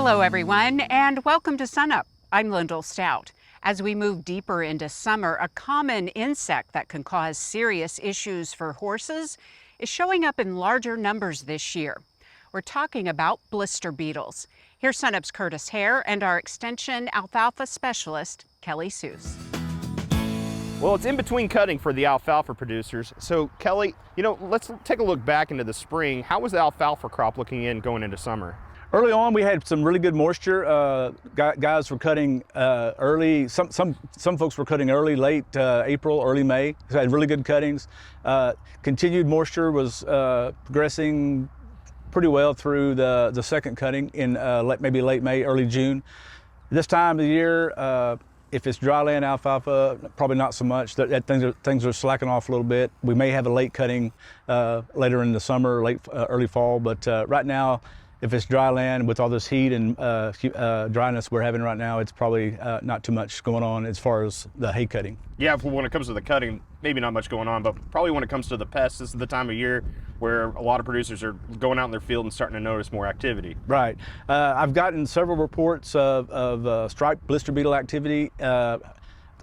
Hello everyone, and welcome to SUNUP. I'm Lyndall Stout. As we move deeper into summer, a common insect that can cause serious issues for horses is showing up in larger numbers this year. We're talking about blister beetles. Here's SUNUP's Curtis Hare and our Extension Alfalfa specialist, Kelly Seuhs. Well, it's in between cutting for the alfalfa producers. So Kelly, let's take a look back into the spring. How was the alfalfa crop looking going into summer? Early on, we had some really good moisture. Guys were cutting early. Some folks were cutting early, late April, early May. So had really good cuttings. Continued moisture was progressing pretty well through the second cutting in maybe late May, early June. This time of the year, if it's dryland alfalfa, probably not so much. Things are slacking off a little bit. We may have a late cutting later in the summer, early fall, but right now, if it's dry land with all this heat and dryness we're having right now, it's probably not too much going on as far as the hay cutting. Yeah, when it comes to the cutting, maybe not much going on, but probably when it comes to the pests, this is the time of year where a lot of producers are going out in their field and starting to notice more activity. Right. I've gotten several reports of striped blister beetle activity,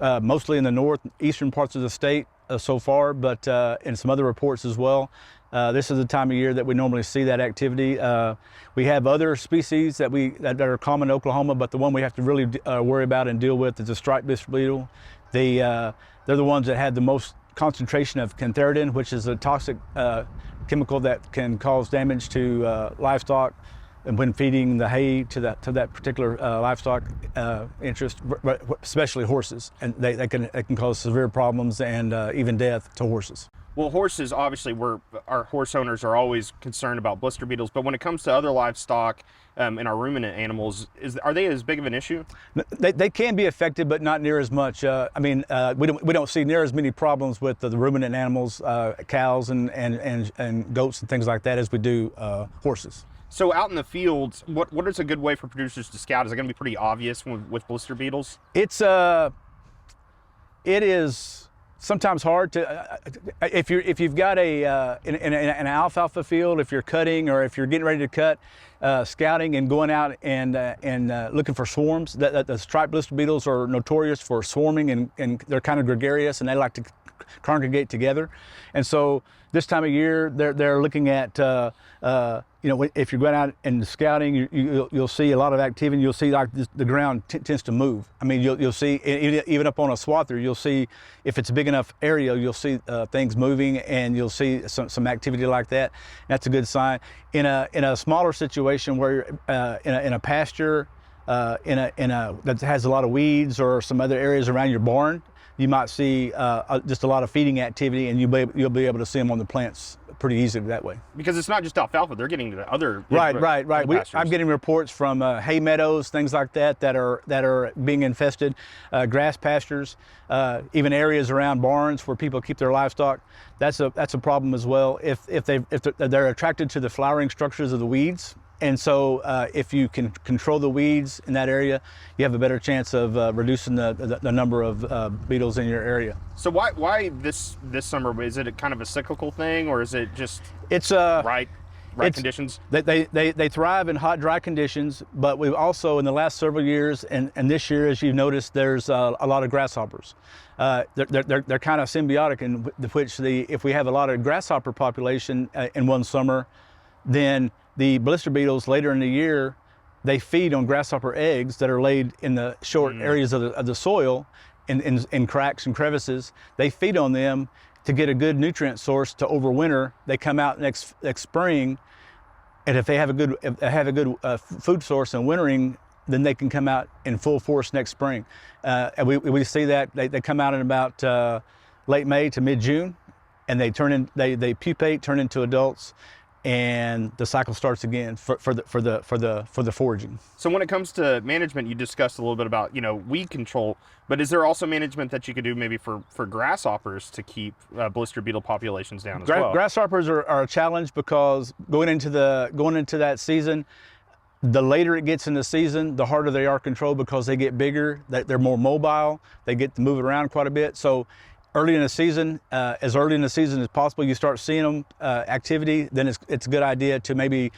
mostly in the northeastern parts of the state so far, but in some other reports as well. This is the time of year that we normally see that activity. We have other species that are common in Oklahoma, but the one we have to really worry about and deal with is the striped blister beetle. They're the ones that had the most concentration of cantharidin, which is a toxic chemical that can cause damage to livestock, and when feeding the hay to that particular livestock interest, especially horses, and they can cause severe problems and even death to horses. Well, horses, obviously, our horse owners are always concerned about blister beetles, but when it comes to other livestock and our ruminant animals, are they as big of an issue? They can be affected, but not near as much. We don't see near as many problems with the ruminant animals, cows and goats and things like that, as we do horses. So out in the fields, what is a good way for producers to scout? Is it going to be pretty obvious with blister beetles? It is sometimes hard to, if you've got an alfalfa field, if you're cutting or if you're getting ready to cut, scouting and going out and looking for swarms. The striped blister beetles are notorious for swarming, and they're kind of gregarious, and they like to congregate together. And so this time of year, they're looking at if you're going out and scouting, you'll see a lot of activity. You'll see like the ground tends to move. I mean, you'll see even up on a swather, you'll see, if it's a big enough area, you'll see things moving, and you'll see some activity like that. That's a good sign. In a smaller situation where in a pasture, that has a lot of weeds or some other areas around your barn, you might see just a lot of feeding activity, and you'll be able to see them on the plants pretty easily that way. Because it's not just alfalfa; they're getting to other right. I'm getting reports from hay meadows, things like that are being infested, grass pastures, even areas around barns where people keep their livestock. That's a problem as well. If they're attracted to the flowering structures of the weeds. And so if you can control the weeds in that area, you have a better chance of reducing the number of beetles in your area. So why this summer? Is it kind of a cyclical thing, or is it just right conditions? They thrive in hot, dry conditions, but we've also, in the last several years, and this year, as you've noticed, there's a lot of grasshoppers. They're kind of symbiotic, in which if we have a lot of grasshopper population in one summer, then the blister beetles later in the year, they feed on grasshopper eggs that are laid in the short areas of the soil, in cracks and crevices. They feed on them to get a good nutrient source to overwinter. They come out next spring, and if they have a good food source in wintering, then they can come out in full force next spring. And we see that they come out in about late May to mid-June, and they pupate, turn into adults, and the cycle starts again for the foraging. So when it comes to management, you discussed a little bit about weed control, but is there also management that you could do maybe for grasshoppers to keep blister beetle populations down as well? Grasshoppers are a challenge, because going into that season, the later it gets in the season, the harder they are controlled, because they get bigger, they're more mobile, they get to move around quite a bit. So early in the season, as early in the season as possible, you start seeing them activity, then it's a good idea to maybe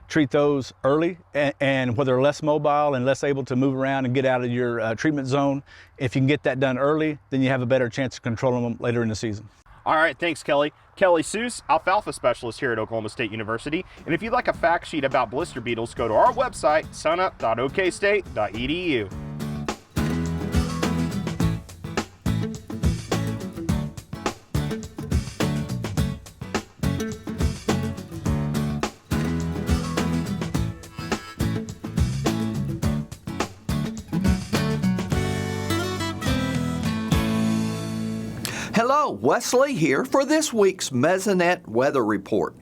treat those early, and where they're less mobile and less able to move around and get out of your treatment zone. If you can get that done early, then you have a better chance of controlling them later in the season. All right, thanks, Kelly. Kelly Seuhs, alfalfa specialist here at Oklahoma State University. And if you'd like a fact sheet about blister beetles, go to our website, sunup.okstate.edu. Hello, Wes Lee here for this week's Mesonet weather report.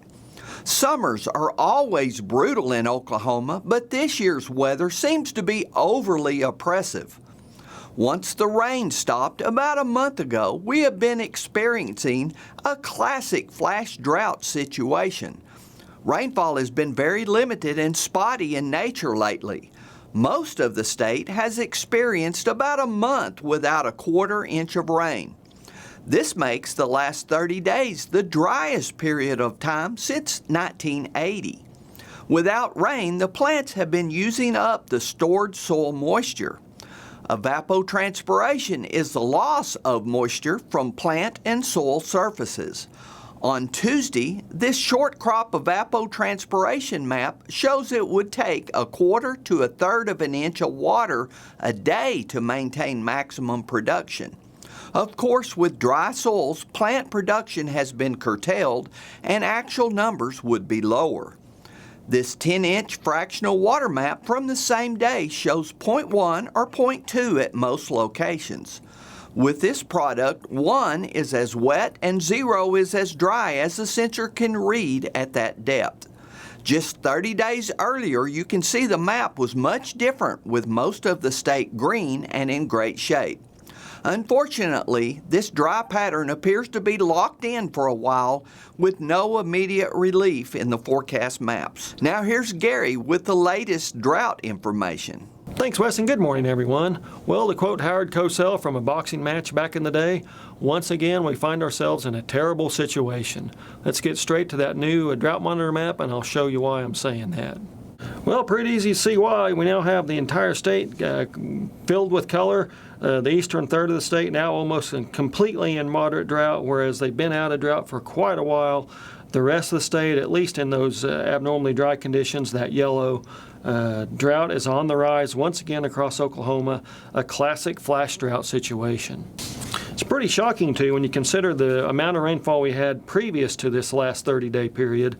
Summers are always brutal in Oklahoma, but this year's weather seems to be overly oppressive. Once the rain stopped about a month ago, we have been experiencing a classic flash drought situation. Rainfall has been very limited and spotty in nature lately. Most of the state has experienced about a month without a quarter-inch of rain. This makes the last 30 days the driest period of time since 1980. Without rain, the plants have been using up the stored soil moisture. Evapotranspiration is the loss of moisture from plant and soil surfaces. On Tuesday, this short crop evapotranspiration map shows it would take a quarter to a third of an inch of water a day to maintain maximum production. Of course, with dry soils, plant production has been curtailed and actual numbers would be lower. This 10-inch fractional water map from the same day shows 0.1 or 0.2 at most locations. With this product, 1 is as wet and 0 is as dry as the sensor can read at that depth. Just 30 days earlier, you can see the map was much different, with most of the state green and in great shape. Unfortunately, this dry pattern appears to be locked in for a while with no immediate relief in the forecast maps. Now here's Gary with the latest drought information. Thanks, Wes, and good morning, everyone. Well, to quote Howard Cosell from a boxing match back in the day, once again we find ourselves in a terrible situation. Let's get straight to that new drought monitor map, and I'll show you why I'm saying that. Well, pretty easy to see why. We now have the entire state filled with color. The eastern third of the state now almost completely in moderate drought, whereas they've been out of drought for quite a while. The rest of the state, at least in those abnormally dry conditions, that yellow, drought is on the rise once again across Oklahoma, a classic flash drought situation. It's pretty shocking, too, when you consider the amount of rainfall we had previous to this last 30-day period.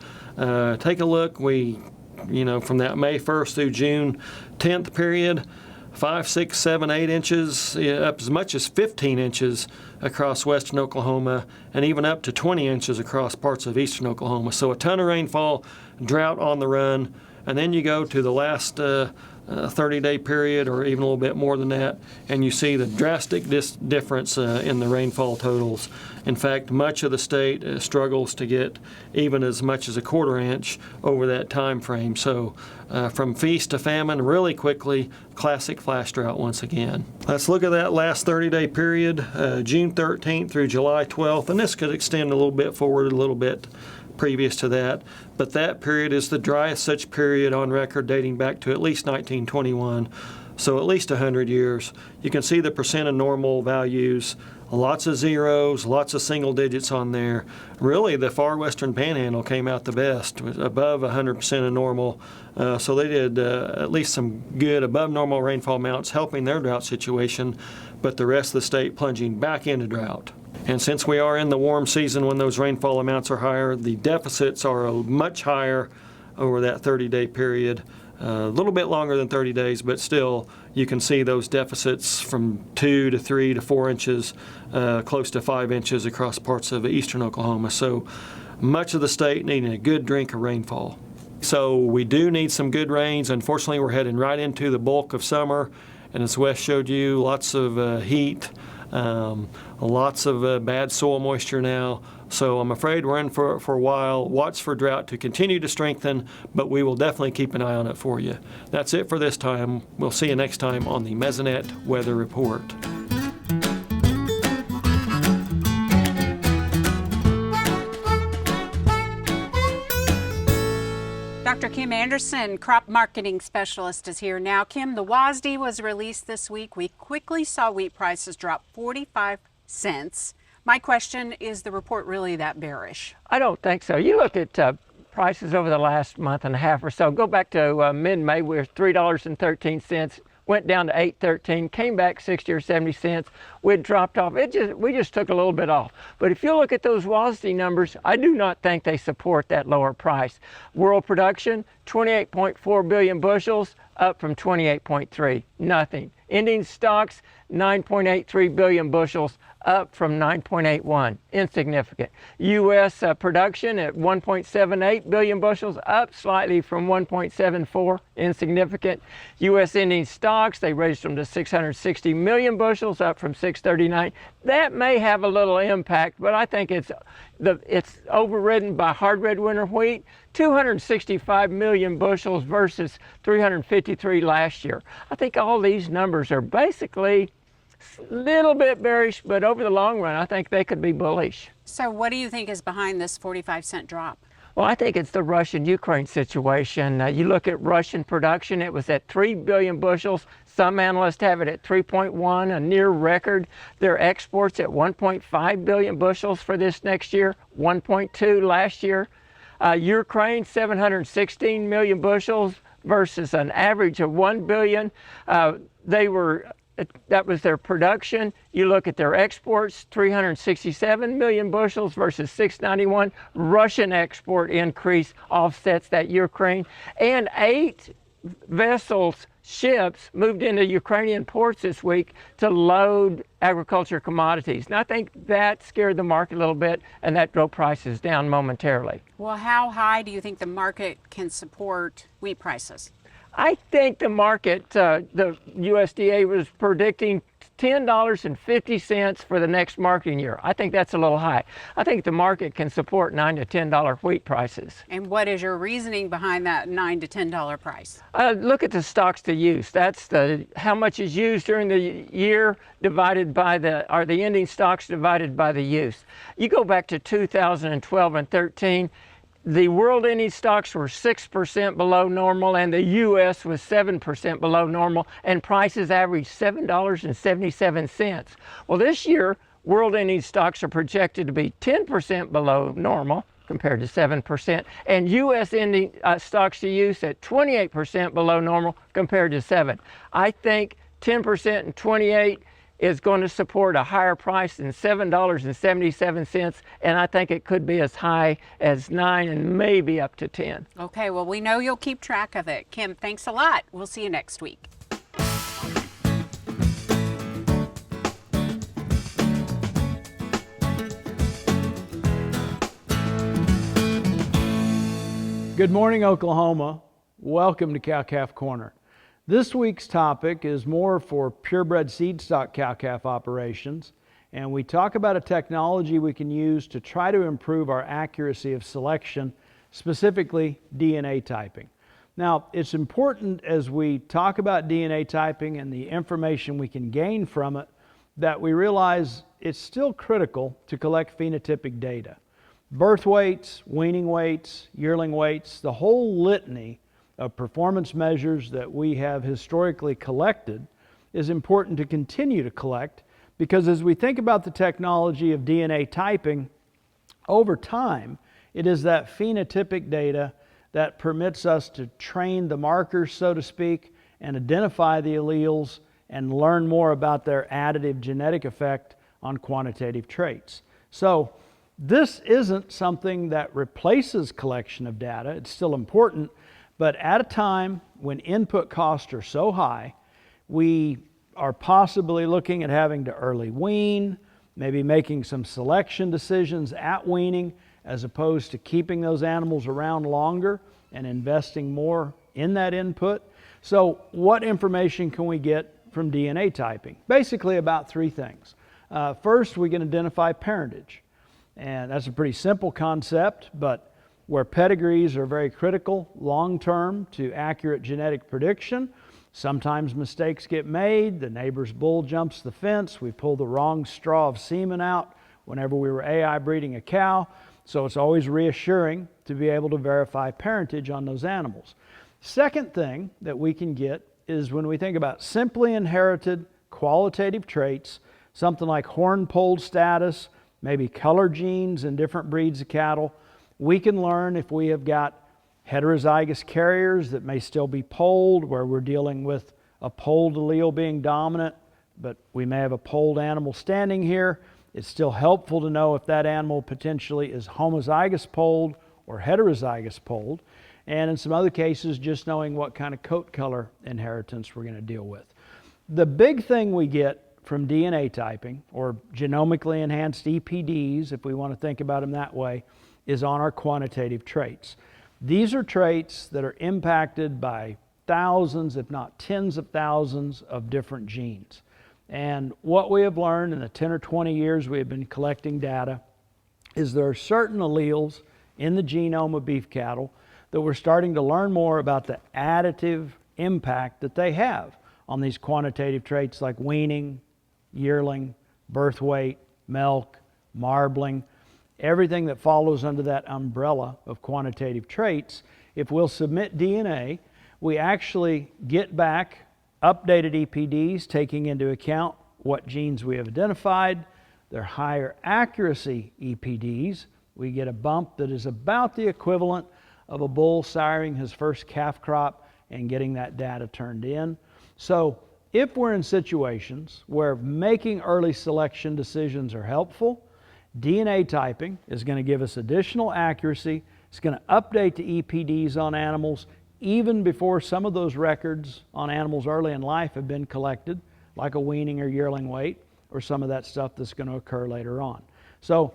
Take a look. From that May 1st through June 10th period, 5, 6, 7, 8 inches, up as much as 15 inches across western Oklahoma, and even up to 20 inches across parts of eastern Oklahoma. So a ton of rainfall, drought on the run, and then you go to the last 30-day period, or even a little bit more than that, and you see the drastic difference in the rainfall totals. In fact, much of the state struggles to get even as much as a quarter inch over that time frame. So from feast to famine really quickly, classic flash drought once again. Let's look at that last 30-day period, June 13th through July 12th, and this could extend a little bit forward a little bit previous to that, but that period is the driest such period on record, dating back to at least 1921, so at least 100 years. You can see the percent of normal values, lots of zeros, lots of single digits on there. Really, the far western panhandle came out the best, above 100% of normal, so they did at least some good above normal rainfall amounts, helping their drought situation, but the rest of the state plunging back into drought. And since we are in the warm season when those rainfall amounts are higher, the deficits are much higher over that 30-day period. A little bit longer than 30 days, but still you can see those deficits from 2 to 3 to 4 inches, close to 5 inches across parts of eastern Oklahoma. So much of the state needing a good drink of rainfall. So we do need some good rains. Unfortunately, we're heading right into the bulk of summer, and as Wes showed you, lots of heat. Lots of bad soil moisture now, so I'm afraid we're in for a while. Watch for drought to continue to strengthen, but we will definitely keep an eye on it for you. That's it for this time. We'll see you next time on the Mesonet Weather Report. Dr. Kim Anderson, crop marketing specialist, is here now. Kim, the WASDE was released this week. We quickly saw wheat prices drop 45 cents. My question, is the report really that bearish? I don't think so. You look at prices over the last month and a half or so. Go back to mid-May, we were $3.13. Went down to $8.13, came back 60 or 70 cents. We'd dropped off. We just took a little bit off. But if you look at those WASDE numbers, I do not think they support that lower price. World production, 28.4 billion bushels, up from 28.3, nothing. Ending stocks, 9.83 billion bushels, up from 9.81, insignificant. U.S. production at 1.78 billion bushels, up slightly from 1.74, insignificant. U.S. ending stocks, they raised them to 660 million bushels, up from 639. That may have a little impact, but I think it's overridden by hard red winter wheat, 265 million bushels versus 353 last year. I think all these numbers are basically a little bit bearish, but over the long run, I think they could be bullish. So what do you think is behind this 45-cent drop? Well, I think it's the Russian-Ukraine situation. You look at Russian production, it was at 3 billion bushels. Some analysts have it at 3.1, a near record. Their exports at 1.5 billion bushels for this next year, 1.2 last year. Ukraine, 716 million bushels versus an average of 1 billion. That was their production. You look at their exports, 367 million bushels versus 691. Russian export increase offsets that Ukraine. And 8 vessels, ships, moved into Ukrainian ports this week to load agriculture commodities. And I think that scared the market a little bit, and that drove prices down momentarily. Well, how high do you think the market can support wheat prices? I think the market, the USDA was predicting $10.50 for the next marketing year. I think that's a little high. I think the market can support $9 to $10 wheat prices. And what is your reasoning behind that $9 to $10 price? Look at the stocks to use. That's how much is used during the year divided by the ending stocks divided by the use. You go back to 2012 and 13. The world ending stocks were 6% below normal, and the U.S. was 7% below normal, and prices averaged $7.77. Well, this year, world ending stocks are projected to be 10% below normal, compared to 7%, and U.S. ending stocks to use at 28% below normal, compared to 7%. I think 10% and 28% is going to support a higher price than $7.77, and I think it could be as high as 9 and maybe up to 10. Okay, well, we know you'll keep track of it. Kim, thanks a lot. We'll see you next week. Good morning, Oklahoma. Welcome to Cow-Calf Corner. This week's topic is more for purebred seed stock cow-calf operations, and we talk about a technology we can use to try to improve our accuracy of selection, specifically DNA typing. Now, it's important as we talk about DNA typing and the information we can gain from it that we realize it's still critical to collect phenotypic data. Birth weights, weaning weights, yearling weights, the whole litany of performance measures that we have historically collected is important to continue to collect, because as we think about the technology of DNA typing, over time, it is that phenotypic data that permits us to train the markers, so to speak, and identify the alleles and learn more about their additive genetic effect on quantitative traits. So this isn't something that replaces collection of data. It's still important. But at a time when input costs are so high, we are possibly looking at having to early wean, maybe making some selection decisions at weaning, as opposed to keeping those animals around longer and investing more in that input. So what information can we get from DNA typing? Basically about 3 things. First, we can identify parentage. And that's a pretty simple concept, but where pedigrees are very critical long-term to accurate genetic prediction, sometimes mistakes get made. The neighbor's bull jumps the fence. We pull the wrong straw of semen out whenever we were AI breeding a cow. So it's always reassuring to be able to verify parentage on those animals. Second thing that we can get is when we think about simply inherited qualitative traits, something like horn polled status, maybe color genes in different breeds of cattle, we can learn if we have got heterozygous carriers that may still be polled, where we're dealing with a polled allele being dominant, but we may have a polled animal standing here. It's still helpful to know if that animal potentially is homozygous polled or heterozygous polled. And in some other cases, just knowing what kind of coat color inheritance we're going to deal with. The big thing we get from DNA typing, or genomically enhanced EPDs, if we want to think about them that way, is on our quantitative traits. These are traits that are impacted by thousands, if not tens of thousands, of different genes. And what we have learned in the 10 or 20 years we have been collecting data is there are certain alleles in the genome of beef cattle that we're starting to learn more about the additive impact that they have on these quantitative traits like weaning, yearling, birth weight, milk, marbling, everything that follows under that umbrella of quantitative traits. If we'll submit DNA, we actually get back updated EPDs taking into account what genes we have identified. They're higher accuracy EPDs. We get a bump that is about the equivalent of a bull siring his first calf crop and getting that data turned in. So if we're in situations where making early selection decisions are helpful, DNA typing is going to give us additional accuracy. It's going to update the EPDs on animals even before some of those records on animals early in life have been collected, like a weaning or yearling weight, or some of that stuff that's going to occur later on. So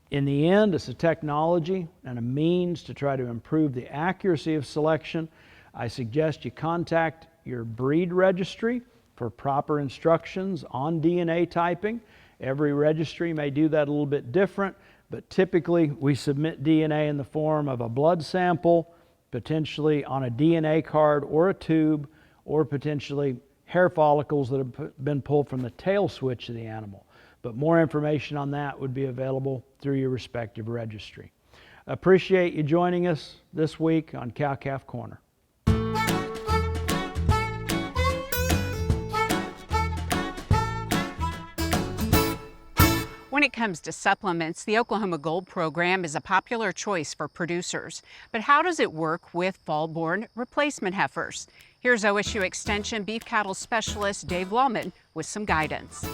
in the end, it's a technology and a means to try to improve the accuracy of selection. I suggest you contact your breed registry for proper instructions on DNA typing. Every registry may do that a little bit different, but typically we submit DNA in the form of a blood sample, potentially on a DNA card or a tube, or potentially hair follicles that have been pulled from the tail switch of the animal. But more information on that would be available through your respective registry. Appreciate you joining us this week on Cow-Calf Corner. When it comes to supplements, the Oklahoma Gold program is a popular choice for producers. But how does it work with fall-born replacement heifers? Here's OSU Extension beef cattle specialist Dave Lalman with some guidance.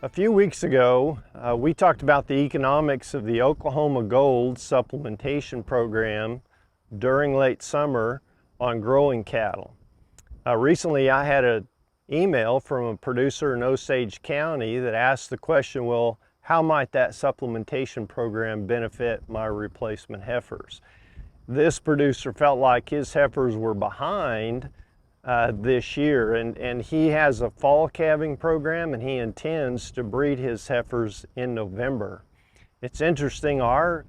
A few weeks ago, we talked about the economics of the Oklahoma Gold supplementation program during late summer on growing cattle. Recently, I had an email from a producer in Osage County that asked the question, well, how might that supplementation program benefit my replacement heifers? This producer felt like his heifers were behind this year, and he has a fall calving program, and he intends to breed his heifers in November. It's interesting, our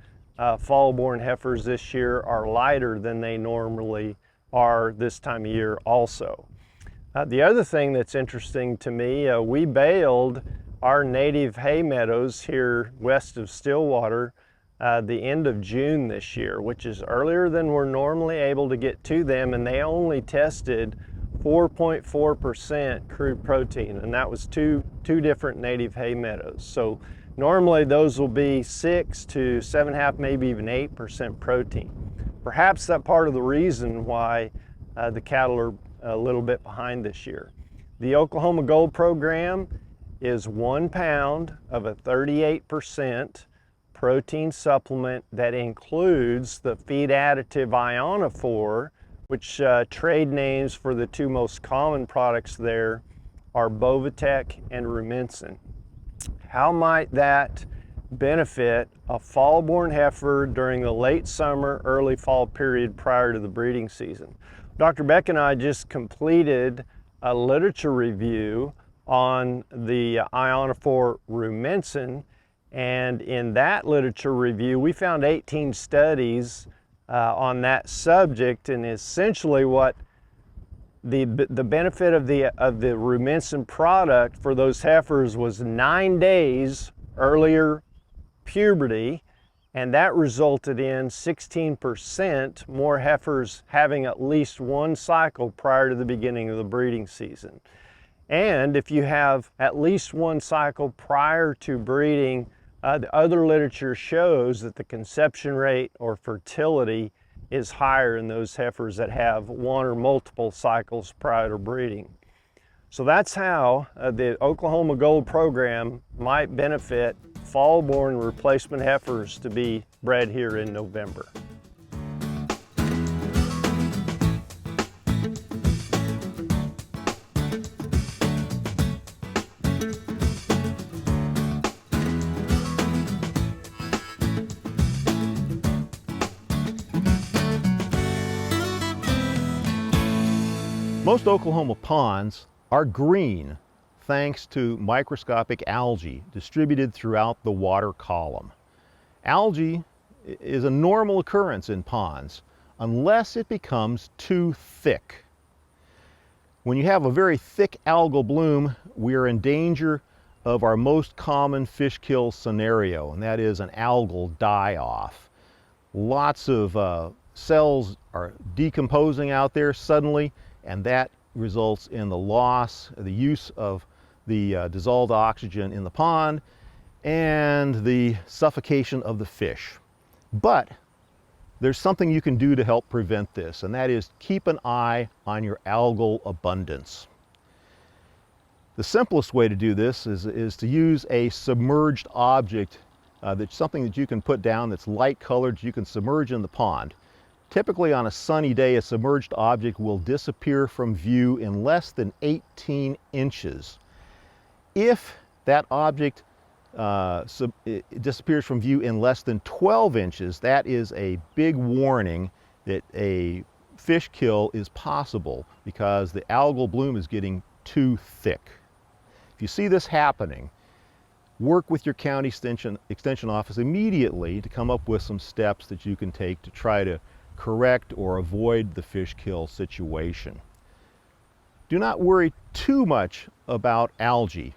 fall-born heifers this year are lighter than they normally are this time of year also. The other thing that's interesting to me, we baled our native hay meadows here west of Stillwater the end of June this year, which is earlier than we're normally able to get to them, and they only tested 4.4% crude protein, and that was two different native hay meadows. So normally those will be 6 to 7.5, maybe even 8% protein. Perhaps that's part of the reason why the cattle are a little bit behind this year. The Oklahoma Gold program is 1 pound of a 38% protein supplement that includes the feed additive ionophore, which trade names for the two most common products there are Bovatec and Rumensin. How might that benefit a fall-born heifer during the late summer, early fall period prior to the breeding season? Dr. Beck and I just completed a literature review on the ionophore Rumensin, and in that literature review we found 18 studies on that subject, and essentially what the benefit of the Rumensin product for those heifers was 9 days earlier puberty and that resulted in 16% more heifers having at least one cycle prior to the beginning of the breeding season. And if you have at least one cycle prior to breeding, the other literature shows that the conception rate or fertility is higher in those heifers that have one or multiple cycles prior to breeding. So that's how the Oklahoma Gold program might benefit fall-born replacement heifers to be bred here in November. Most Oklahoma ponds are green thanks to microscopic algae distributed throughout the water column. Algae is a normal occurrence in ponds unless it becomes too thick. When you have a very thick algal bloom, we are in danger of our most common fish kill scenario, and that is an algal die-off. Lots of cells are decomposing out there suddenly, and that results in the loss, the use of the dissolved oxygen in the pond and the suffocation of the fish. But there's something you can do to help prevent this, and that is keep an eye on your algal abundance. The simplest way to do this is to use a submerged object, that's something that you can put down that's light colored, you can submerge in the pond. Typically on a sunny day, a submerged object will disappear from view in less than 18 inches. If that object disappears from view in less than 12 inches, that is a big warning that a fish kill is possible because the algal bloom is getting too thick. If you see this happening, work with your county extension office immediately to come up with some steps that you can take to try to correct or avoid the fish kill situation. Do not worry too much about algae.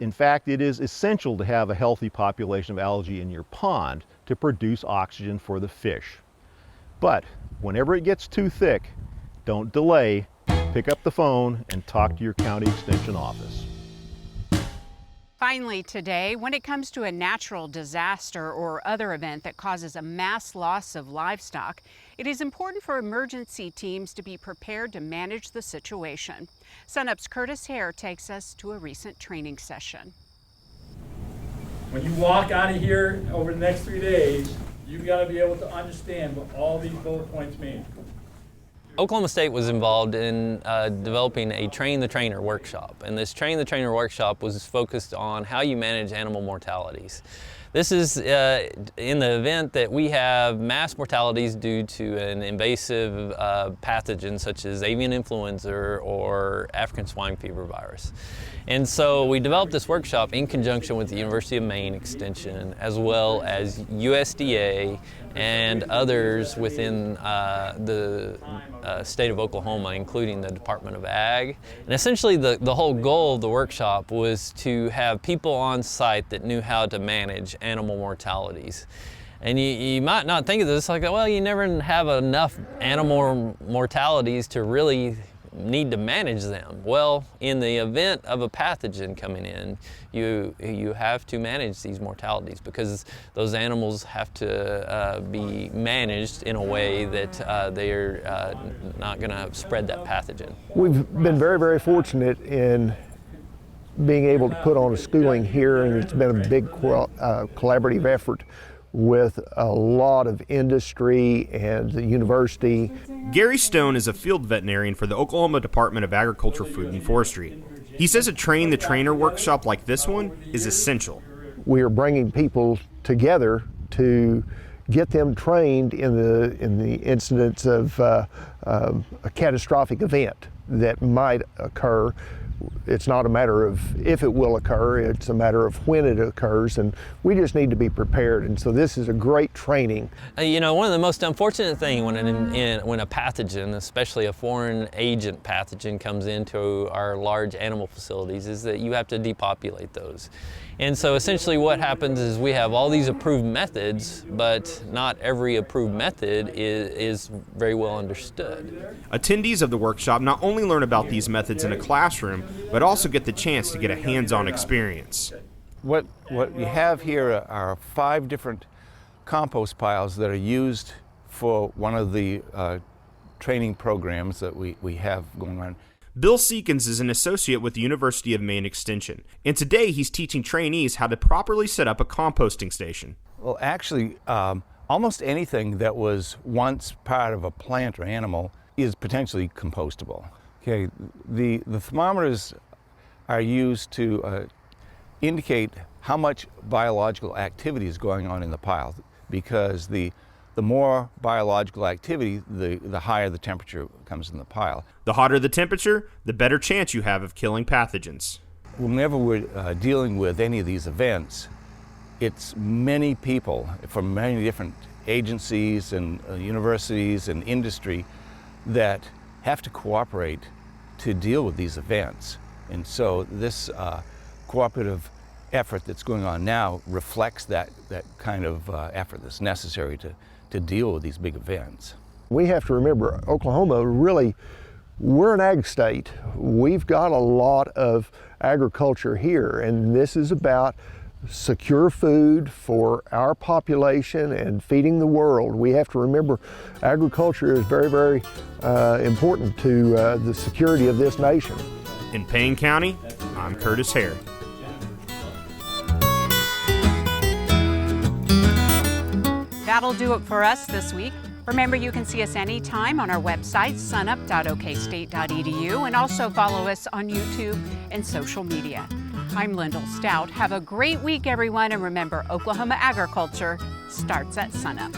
In fact, it is essential to have a healthy population of algae in your pond to produce oxygen for the fish. But whenever it gets too thick, don't delay. Pick up the phone and talk to your county extension office. Finally today, when it comes to a natural disaster or other event that causes a mass loss of livestock, it is important for emergency teams to be prepared to manage the situation. SUNUP's Curtis Hare takes us to a recent training session. When you walk out of here over the next 3 days, you've got to be able to understand what all these bullet points mean. Oklahoma State was involved in developing a Train the Trainer workshop, and this Train the Trainer workshop was focused on how you manage animal mortalities. This is in the event that we have mass mortalities due to an invasive pathogen such as avian influenza or African swine fever virus. And so we developed this workshop in conjunction with the University of Maine Extension, as well as USDA and others within the state of Oklahoma, including the Department of Ag. And essentially the whole goal of the workshop was to have people on site that knew how to manage animal mortalities. And you might not think of this like, well, you never have enough animal mortalities to really need to manage them. Well, in the event of a pathogen coming in, you have to manage these mortalities because those animals have to be managed in a way that they are not going to spread that pathogen. We've been very, very fortunate in being able to put on a schooling here, and it's been a big collaborative effort with a lot of industry and the university. Gary Stone is a field veterinarian for the Oklahoma Department of Agriculture, Food, and Forestry. He says a Train the Trainer workshop like this one is essential. We are bringing people together to get them trained in the incidence of a catastrophic event that might occur it's not a matter of if it will occur, it's a matter of when it occurs, and we just need to be prepared. And so this is a great training. You know, one of the most unfortunate things when a pathogen, especially a foreign agent pathogen, comes into our large animal facilities is that you have to depopulate those. And so essentially what happens is we have all these approved methods, but not every approved method is very well understood. Attendees of the workshop not only learn about these methods in a classroom, but also get the chance to get a hands-on experience. What you have here are 5 different compost piles that are used for one of the training programs that we have going on. Bill Seekins is an associate with the University of Maine Extension, and today he's teaching trainees how to properly set up a composting station. Well, actually, almost anything that was once part of a plant or animal is potentially compostable. Okay, the thermometers are used to indicate how much biological activity is going on in the pile, because the more biological activity, the higher the temperature comes in the pile. The hotter the temperature, the better chance you have of killing pathogens. Whenever we're dealing with any of these events, it's many people from many different agencies and universities and industry that have to cooperate to deal with these events. And so this cooperative effort that's going on now reflects that kind of effort that's necessary to deal with these big events. We have to remember, Oklahoma really, we're an ag state. We've got a lot of agriculture here, and this is about secure food for our population and feeding the world. We have to remember agriculture is very, very important to the security of this nation. In Payne County, I'm Curtis Hare. That'll do it for us this week. Remember, you can see us anytime on our website, sunup.okstate.edu, and also follow us on YouTube and social media. I'm Lyndall Stout. Have a great week, everyone, and remember, Oklahoma agriculture starts at sunup.